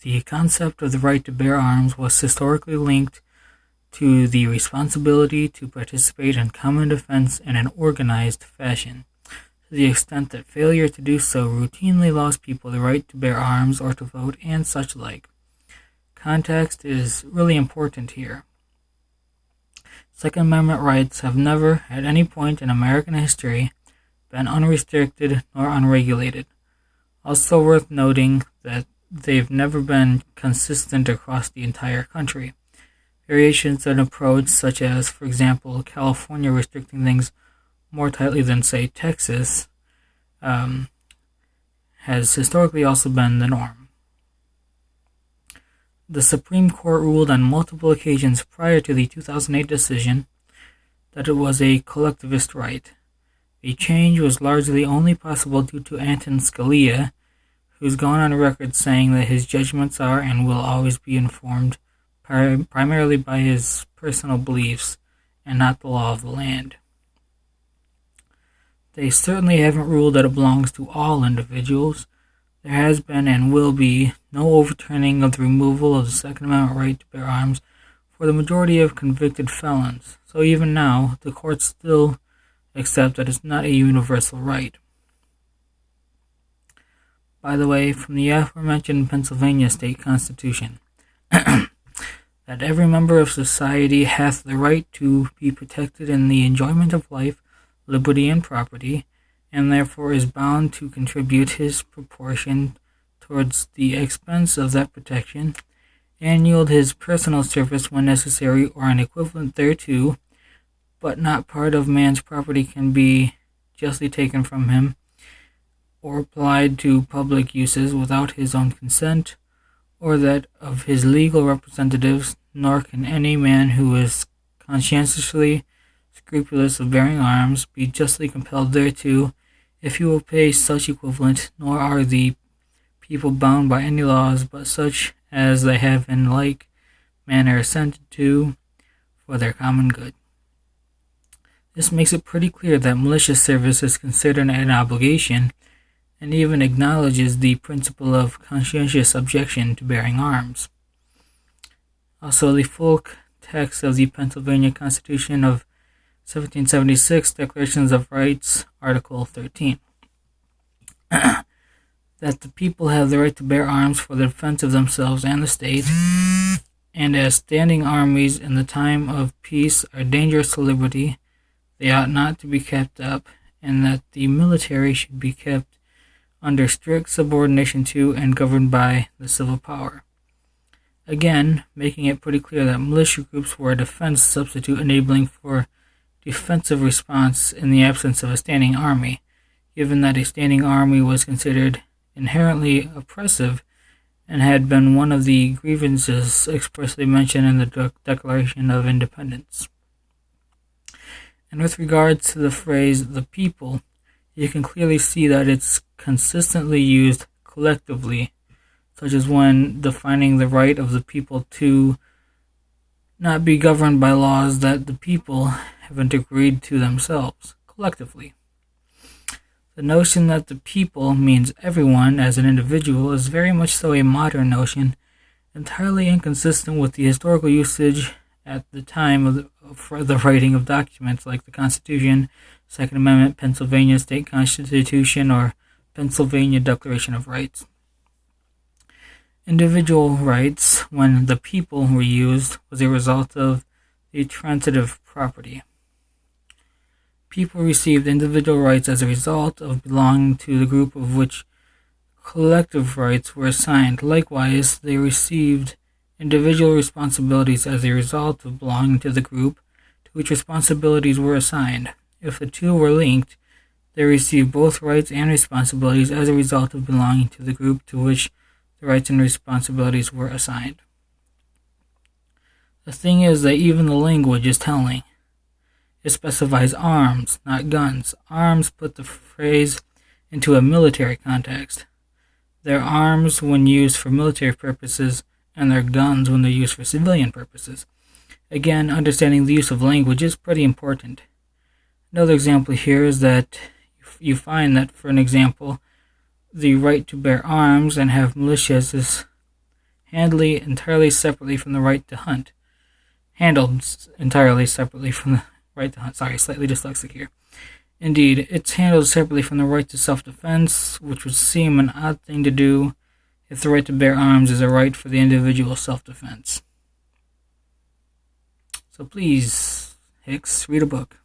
The concept of the right to bear arms was historically linked to the responsibility to participate in common defense in an organized fashion, to the extent that failure to do so routinely lost people the right to bear arms or to vote and such like. Context is really important here. Second Amendment rights have never, at any point in American history, been unrestricted nor unregulated. Also worth noting that they've never been consistent across the entire country. Variations in approach, such as, for example, California restricting things more tightly than, say, Texas, has historically also been the norm. The Supreme Court ruled on multiple occasions prior to the 2008 decision that it was a collectivist right. The change was largely only possible due to Anton Scalia, who's gone on record saying that his judgments are and will always be informed primarily by his personal beliefs and not the law of the land. They certainly haven't ruled that it belongs to all individuals. There has been and will be no overturning of the removal of the Second Amendment right to bear arms for the majority of convicted felons, so even now, the courts still accept that it's not a universal right. By the way, from the aforementioned Pennsylvania state constitution, that every member of society hath the right to be protected in the enjoyment of life, liberty, and property, and therefore is bound to contribute his proportion towards the expense of that protection, and yield his personal service when necessary or an equivalent thereto, but not part of man's property can be justly taken from him, or applied to public uses without his own consent, or that of his legal representatives, nor can any man who is conscientiously scrupulous of bearing arms be justly compelled thereto, if he will pay such equivalent, nor are the people bound by any laws but such as they have in like manner assented to for their common good. This makes it pretty clear that militia service is considered an obligation, and even acknowledges the principle of conscientious objection to bearing arms. Also, the full text of the Pennsylvania Constitution of 1776, Declarations of Rights, Article 13. That the people have the right to bear arms for the defense of themselves and the state, and as standing armies in the time of peace are dangerous to liberty, they ought not to be kept up, and that the military should be kept under strict subordination to and governed by the civil power. Again, making it pretty clear that militia groups were a defense substitute enabling for defensive response in the absence of a standing army, given that a standing army was considered inherently oppressive and had been one of the grievances expressly mentioned in the Declaration of Independence. And with regards to the phrase, the people, you can clearly see that it's consistently used collectively, such as when defining the right of the people to not be governed by laws that the people haven't agreed to themselves, collectively. The notion that the people means everyone as an individual is very much so a modern notion, entirely inconsistent with the historical usage at the time of the writing of documents like the Constitution, Second Amendment, Pennsylvania State Constitution, or Pennsylvania Declaration of Rights. Individual rights, when the people were used, was a result of the transitive property. People received individual rights as a result of belonging to the group of which collective rights were assigned. Likewise, they received individual responsibilities as a result of belonging to the group to which responsibilities were assigned. If the two were linked, they received both rights and responsibilities as a result of belonging to the group to which the rights and responsibilities were assigned. The thing is that even the language is telling. It specifies arms, not guns. Arms put the phrase into a military context. They're arms when used for military purposes, and they're guns when they're used for civilian purposes. Again, understanding the use of language is pretty important. Another example here is that you find that, for an example, the right to bear arms and have militias handled entirely separately from the right to hunt. Sorry, slightly dyslexic here. Indeed, it's handled separately from the right to self-defense, which would seem an odd thing to do if the right to bear arms is a right for the individual self-defense. So please, Hicks, read a book.